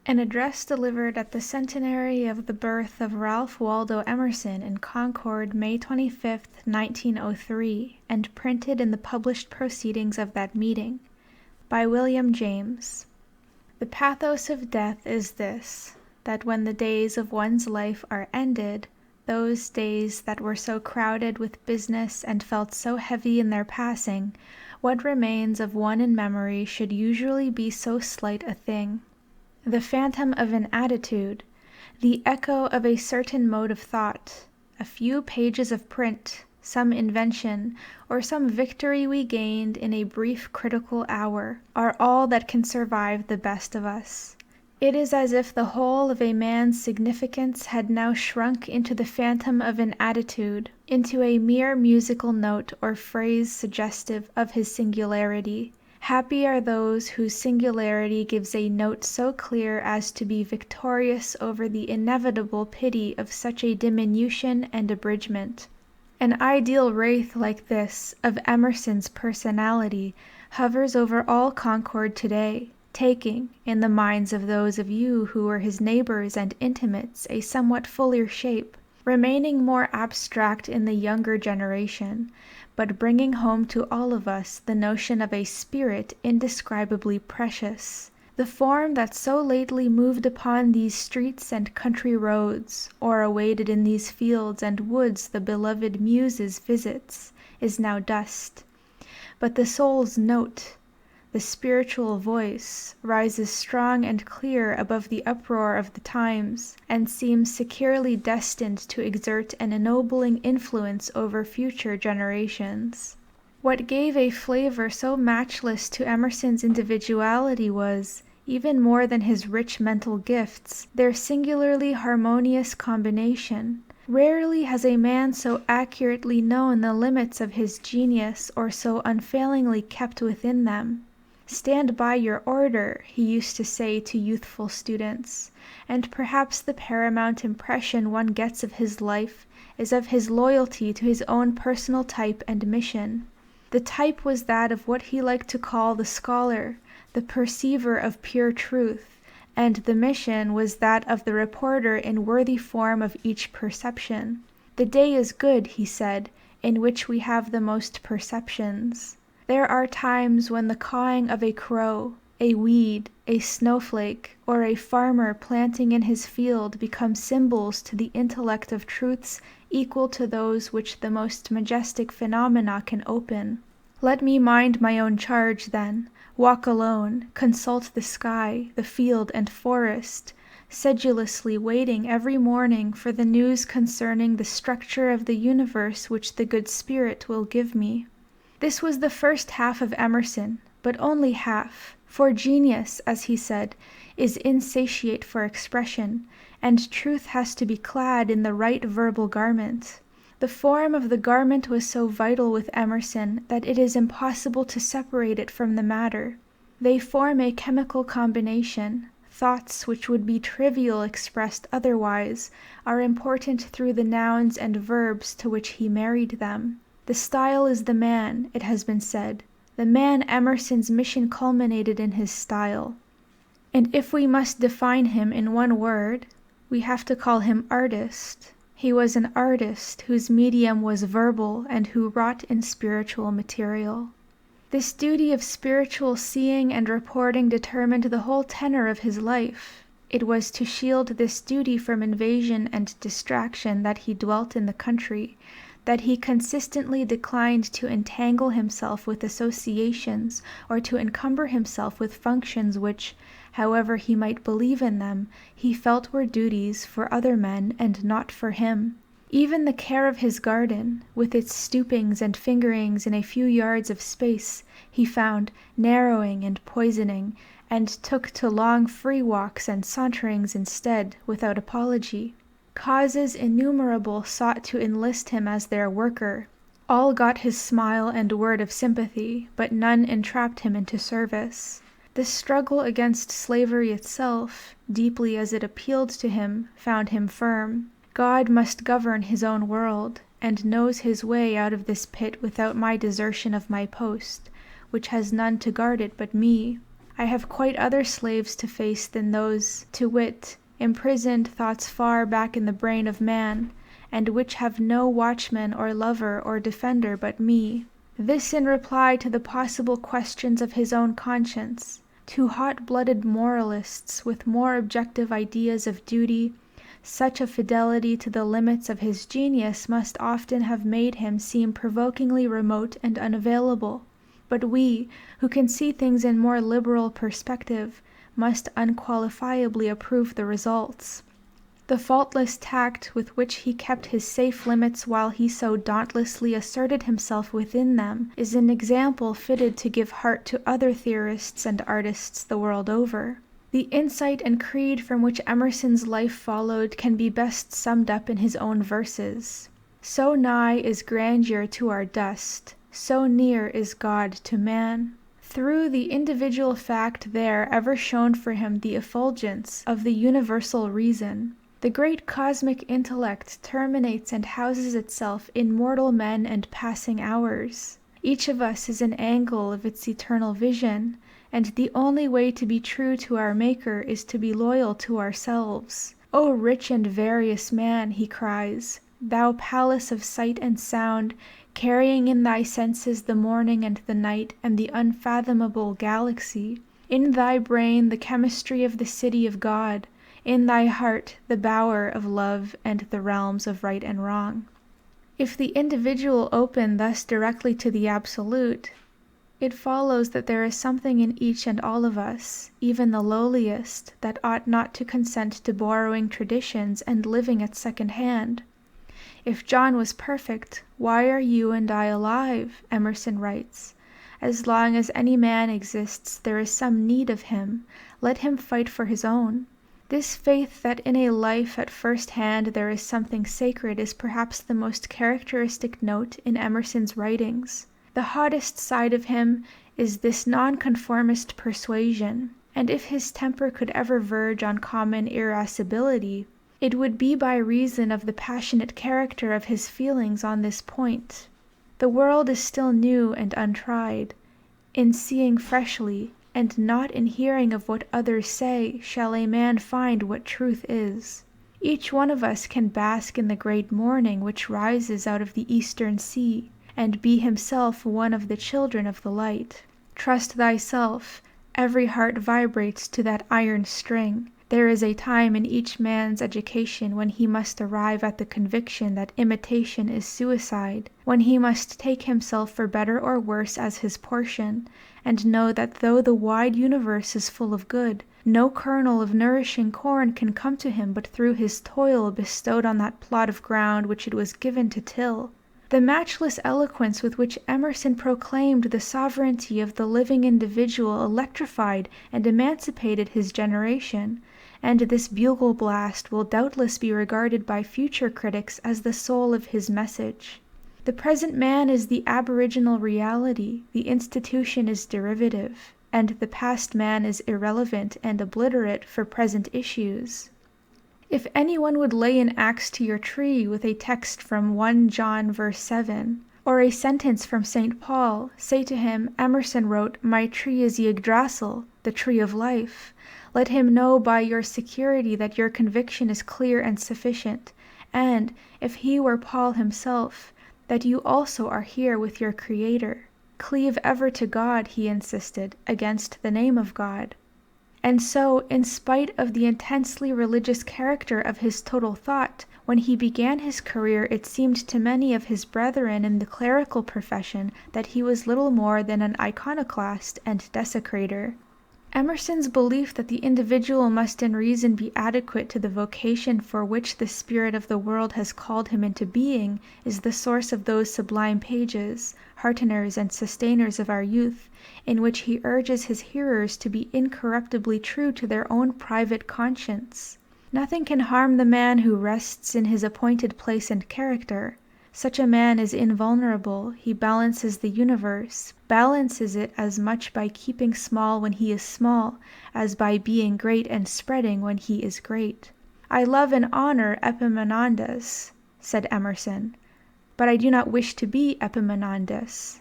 An address delivered at the Centenary of the birth of Ralph Waldo Emerson in Concord, May 25, 1903, and printed in the published proceedings of that meeting, by William James. The pathos of death is this, that when the days of one's life are ended, those days that were so crowded with business and felt so heavy in their passing, what remains of one in memory should usually be so slight a thing. The phantom of an attitude, the echo of a certain mode of thought, a few pages of print, some invention, or some victory we gained in a brief critical hour, are all that can survive the best of us. It is as if the whole of a man's significance had now shrunk into the phantom of an attitude, into a mere musical note or phrase suggestive of his singularity. Happy are those whose singularity gives a note so clear as to be victorious over the inevitable pity of such a diminution and abridgment. An ideal wraith like this, of Emerson's personality, hovers over all Concord today, taking, in the minds of those of you who were his neighbors and intimates, a somewhat fuller shape, remaining more abstract in the younger generation, but bringing home to all of us the notion of a spirit indescribably precious, the form that so lately moved upon these streets and country roads, or awaited in these fields and woods the beloved Muse's visits, is now dust. But the soul's note, the spiritual voice, rises strong and clear above the uproar of the times, and seems securely destined to exert an ennobling influence over future generations. What gave a flavor so matchless to Emerson's individuality was, even more than his rich mental gifts, their singularly harmonious combination. Rarely has a man so accurately known the limits of his genius or so unfailingly kept within them. "Stand by your order," he used to say to youthful students, and perhaps the paramount impression one gets of his life is of his loyalty to his own personal type and mission. The type was that of what he liked to call the scholar, the perceiver of pure truth, and the mission was that of the reporter in worthy form of each perception. "The day is good," he said, "in which we have the most perceptions." There are times when the cawing of a crow, a weed, a snowflake, or a farmer planting in his field become symbols to the intellect of truths equal to those which the most majestic phenomena can open. Let me mind my own charge, then, walk alone, consult the sky, the field and forest, sedulously waiting every morning for the news concerning the structure of the universe which the good Spirit will give me. This was the first half of Emerson, but only half, for genius, as he said, is insatiate for expression, and truth has to be clad in the right verbal garment. The form of the garment was so vital with Emerson that it is impossible to separate it from the matter. They form a chemical combination. Thoughts which would be trivial expressed otherwise are important through the nouns and verbs to which he married them. The style is the man, it has been said. The man Emerson's mission culminated in his style. And if we must define him in one word, we have to call him artist. He was an artist whose medium was verbal and who wrought in spiritual material. This duty of spiritual seeing and reporting determined the whole tenor of his life. It was to shield this duty from invasion and distraction that he dwelt in the country, that he consistently declined to entangle himself with associations or to encumber himself with functions which, however he might believe in them, he felt were duties for other men and not for him. Even the care of his garden, with its stoopings and fingerings in a few yards of space, he found narrowing and poisoning, and took to long free walks and saunterings instead, without apology. Causes innumerable sought to enlist him as their worker. All got his smile and word of sympathy, but none entrapped him into service. The struggle against slavery itself, deeply as it appealed to him, found him firm. God must govern his own world. and knows his way out of this pit without my desertion of my post, which has none to guard it but me. I have quite other slaves to face than those, to wit, imprisoned thoughts far back in the brain of man, and which have no watchman or lover or defender but me. This in reply to the possible questions of his own conscience. To hot-blooded moralists with more objective ideas of duty, such a fidelity to the limits of his genius must often have made him seem provokingly remote and unavailable. But we, who can see things in more liberal perspective, must unqualifiably approve the results. The faultless tact with which he kept his safe limits while he so dauntlessly asserted himself within them is an example fitted to give heart to other theorists and artists the world over. The insight and creed from which Emerson's life followed can be best summed up in his own verses. So nigh is grandeur to our dust, so near is God to man. Through the individual fact there ever shone for him the effulgence of the universal reason. The great cosmic intellect terminates and houses itself in mortal men and passing hours. Each of us is an angle of its eternal vision, and the only way to be true to our Maker is to be loyal to ourselves. O rich and various man, he cries, thou palace of sight and sound, carrying in thy senses the morning and the night and the unfathomable galaxy, in thy brain the chemistry of the city of God, in thy heart the bower of love and the realms of right and wrong. If the individual open thus directly to the absolute, it follows that there is something in each and all of us, even the lowliest, that ought not to consent to borrowing traditions and living at second hand. If John was perfect, why are you and I alive? Emerson writes. As long as any man exists, there is some need of him. Let him fight for his own. This faith that in a life at first hand there is something sacred is perhaps the most characteristic note in Emerson's writings. The hottest side of him is this nonconformist persuasion, and if his temper could ever verge on common irascibility, it would be by reason of the passionate character of his feelings on this point. The world is still new and untried. In seeing freshly, and not in hearing of what others say, shall a man find what truth is. Each one of us can bask in the great morning which rises out of the eastern sea, and be himself one of the children of the light. Trust thyself, every heart vibrates to that iron string. There is a time in each man's education when he must arrive at the conviction that imitation is suicide, when he must take himself for better or worse as his portion, and know that though the wide universe is full of good, no kernel of nourishing corn can come to him but through his toil bestowed on that plot of ground which it was given to till. The matchless eloquence with which Emerson proclaimed the sovereignty of the living individual electrified and emancipated his generation, and this bugle blast will doubtless be regarded by future critics as the soul of his message. The present man is the aboriginal reality, the institution is derivative, and the past man is irrelevant and obliterate for present issues. If anyone would lay an axe to your tree with a text from 1 John verse 7, or a sentence from St. Paul, say to him, Emerson wrote, "My tree is Yggdrasil, the tree of life." Let him know by your security that your conviction is clear and sufficient, and, if he were Paul himself, that you also are here with your Creator. Cleave ever to God, he insisted, against the name of God. And so, in spite of the intensely religious character of his total thought, when he began his career it seemed to many of his brethren in the clerical profession that he was little more than an iconoclast and desecrator. Emerson's belief that the individual must in reason be adequate to the vocation for which the spirit of the world has called him into being is the source of those sublime pages, hearteners and sustainers of our youth, in which he urges his hearers to be incorruptibly true to their own private conscience. Nothing can harm the man who rests in his appointed place and character. Such a man is invulnerable, he balances the universe, balances it as much by keeping small when he is small, as by being great and spreading when he is great. I love and honor Epaminondas, said Emerson, but I do not wish to be Epaminondas.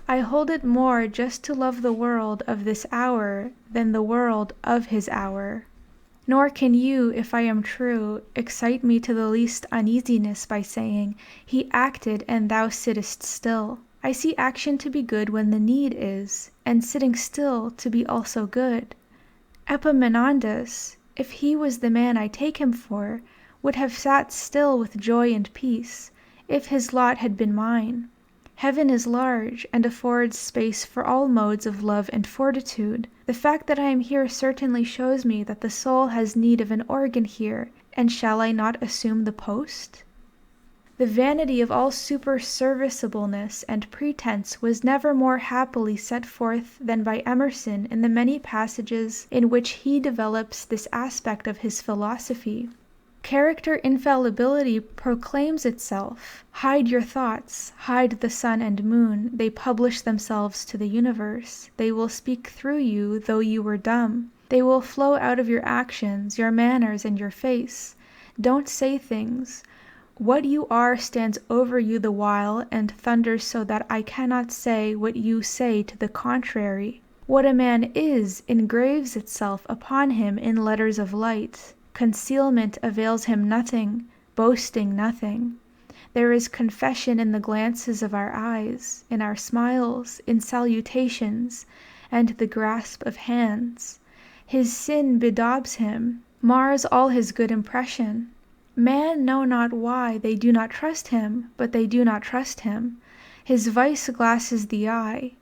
I hold it more just to love the world of this hour than the world of his hour. Nor can you, if I am true, excite me to the least uneasiness by saying, he acted and thou sittest still. I see action to be good when the need is, and sitting still to be also good. Epaminondas, if he was the man I take him for, would have sat still with joy and peace, if his lot had been mine. Heaven is large, and affords space for all modes of love and fortitude. The fact that I am here certainly shows me that the soul has need of an organ here, and shall I not assume the post? The vanity of all superserviceableness and pretense was never more happily set forth than by Emerson in the many passages in which he develops this aspect of his philosophy. Character infallibility proclaims itself. Hide your thoughts, hide the sun and moon, they publish themselves to the universe. They will speak through you, though you were dumb. They will flow out of your actions, your manners, and your face. Don't say things. What you are stands over you the while, and thunders so that I cannot say what you say to the contrary. What a man is engraves itself upon him in letters of light. Concealment avails him nothing, boasting nothing. There is confession in the glances of our eyes, in our smiles, in salutations, and the grasp of hands. His sin bedaubs him, mars all his good impression. Man know not why they do not trust him, but they do not trust him. His vice glasses the eye,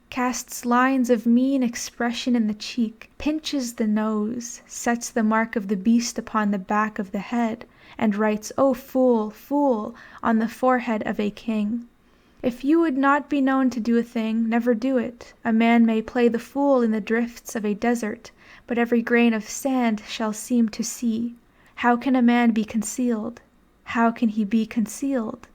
casts lines of mean expression in the cheek, pinches the nose, sets the mark of the beast upon the back of the head, and writes, "O fool, fool," on the forehead of a king. If you would not be known to do a thing, never do it. A man may play the fool in the drifts of a desert, but every grain of sand shall seem to see. How can a man be concealed? How can he be concealed?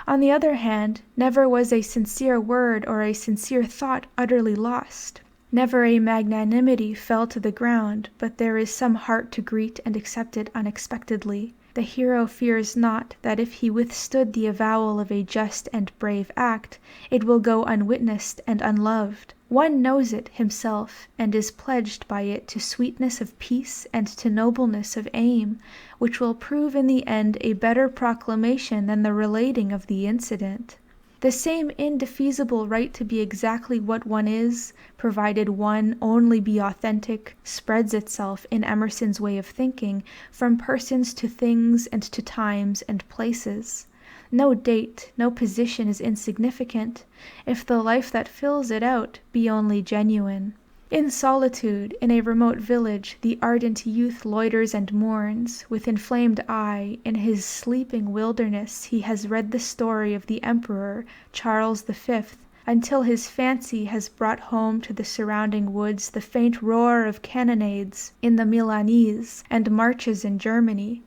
On the other hand, never was a sincere word or a sincere thought utterly lost. Never a magnanimity fell to the ground, but there is some heart to greet and accept it unexpectedly. The hero fears not that if he withstood the avowal of a just and brave act, it will go unwitnessed and unloved. One knows it himself, and is pledged by it to sweetness of peace and to nobleness of aim, which will prove in the end a better proclamation than the relating of the incident. The same indefeasible right to be exactly what one is, provided one only be authentic, spreads itself, in Emerson's way of thinking, from persons to things and to times and places. No date, no position is insignificant, if the life that fills it out be only genuine. In solitude, in a remote village, the ardent youth loiters and mourns. With inflamed eye, in his sleeping wilderness, he has read the story of the Emperor, Charles V, until his fancy has brought home to the surrounding woods the faint roar of cannonades in the Milanese and marches in Germany.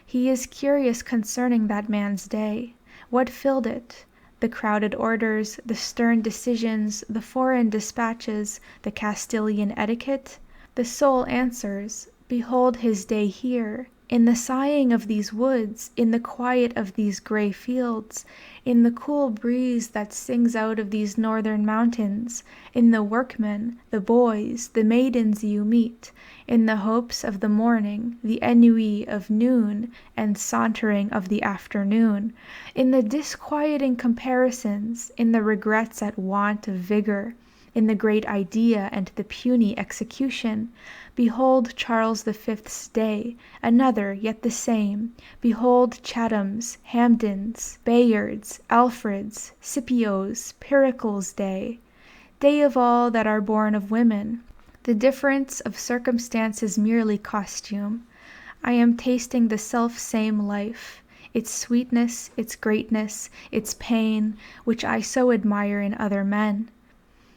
He is curious concerning that man's day. What filled it? The crowded orders, the stern decisions, the foreign dispatches, the Castilian etiquette? The soul answers, behold his day here, in the sighing of these woods, in the quiet of these gray fields, in the cool breeze that sings out of these northern mountains, in the workmen, the boys, the maidens you meet, in the hopes of the morning, the ennui of noon, and sauntering of the afternoon, in the disquieting comparisons, in the regrets at want of vigor, in the great idea and the puny execution. Behold Charles V.'s day, another yet the same. Behold Chatham's, Hampden's, Bayard's, Alfred's, Scipio's, Pericles' day. Day of all that are born of women. The difference of circumstance is merely costume. I am tasting the self-same life, its sweetness, its greatness, its pain, which I so admire in other men.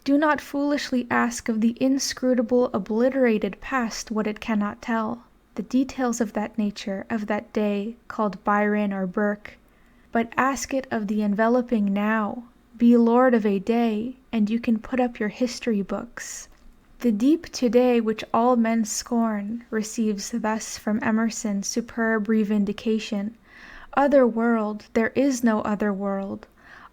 Do not foolishly ask of the inscrutable, obliterated past what it cannot tell, the details of that nature, of that day, called Byron or Burke, but ask it of the enveloping now. Be lord of a day, and you can put up your history books. The deep today which all men scorn receives thus from Emerson superb revindication. Other world, there is no other world.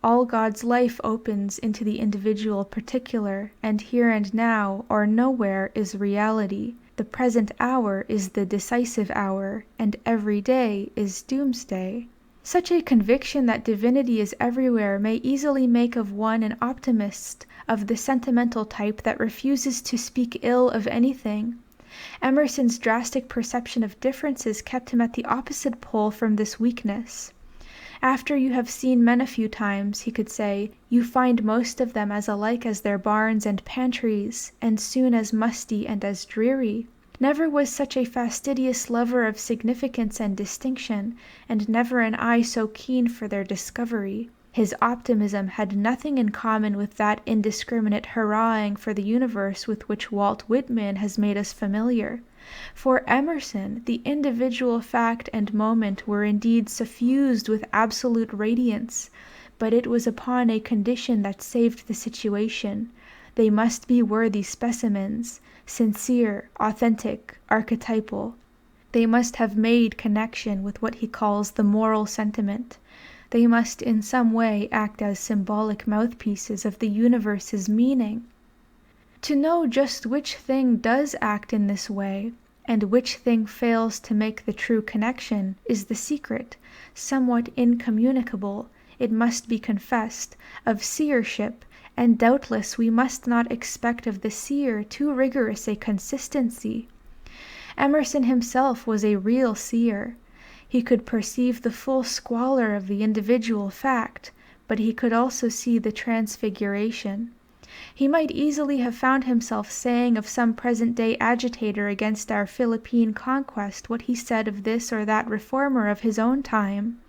All God's life opens into the individual particular, and here and now, or nowhere, is reality. The present hour is the decisive hour, and every day is doomsday. Such a conviction that divinity is everywhere may easily make of one an optimist of the sentimental type that refuses to speak ill of anything. Emerson's drastic perception of differences kept him at the opposite pole from this weakness. After you have seen men a few times, he could say, you find most of them as alike as their barns and pantries, and soon as musty and as dreary. Never was such a fastidious lover of significance and distinction, and never an eye so keen for their discovery. His optimism had nothing in common with that indiscriminate hurrahing for the universe with which Walt Whitman has made us familiar. For Emerson, the individual fact and moment were indeed suffused with absolute radiance, but it was upon a condition that saved the situation. They must be worthy specimens, sincere, authentic, archetypal. They must have made connection with what he calls the moral sentiment. They must in some way act as symbolic mouthpieces of the universe's meaning. To know just which thing does act in this way, and which thing fails to make the true connection, is the secret, somewhat incommunicable, it must be confessed, of seership, and doubtless we must not expect of the seer too rigorous a consistency. Emerson himself was a real seer. He could perceive the full squalor of the individual fact, but he could also see the transfiguration. He might easily have found himself saying of some present-day agitator against our Philippine conquest what he said of this or that reformer of his own time.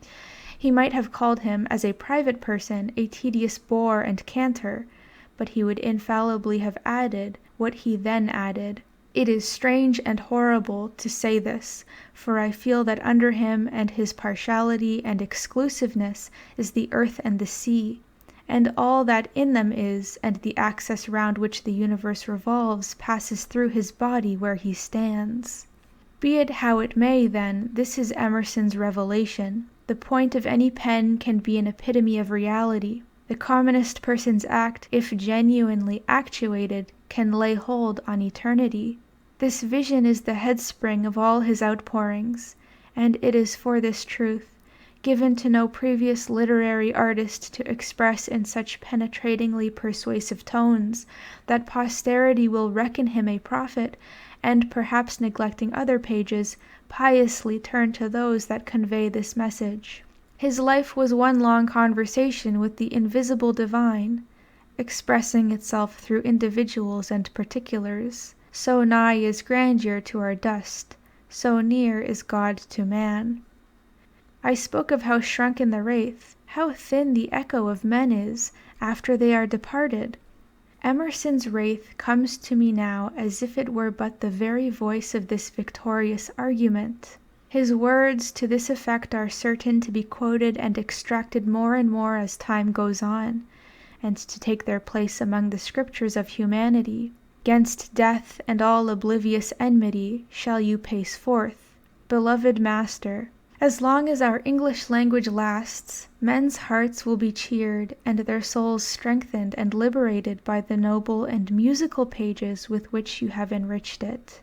He might have called him, as a private person, a tedious bore and canter, but he would infallibly have added what he then added. It is strange and horrible to say this, for I feel that under him and his partiality and exclusiveness is the earth and the sea, and all that in them is, and the axis round which the universe revolves passes through his body where he stands. Be it how it may, then, this is Emerson's revelation. The point of any pen can be an epitome of reality. The commonest person's act, if genuinely actuated, can lay hold on eternity. This vision is the headspring of all his outpourings, and it is for this truth, given to no previous literary artist to express in such penetratingly persuasive tones, that posterity will reckon him a prophet, and perhaps neglecting other pages, piously turn to those that convey this message. His life was one long conversation with the invisible divine, expressing itself through individuals and particulars. So nigh is grandeur to our dust, so near is God to man. I spoke of how shrunken the wraith, how thin the echo of men is, after they are departed. Emerson's wraith comes to me now as if it were but the very voice of this victorious argument. His words to this effect are certain to be quoted and extracted more and more as time goes on, and to take their place among the scriptures of humanity. "'Gainst death and all oblivious enmity shall you pace forth, beloved master. As long as our English language lasts, men's hearts will be cheered and their souls strengthened and liberated by the noble and musical pages with which you have enriched it.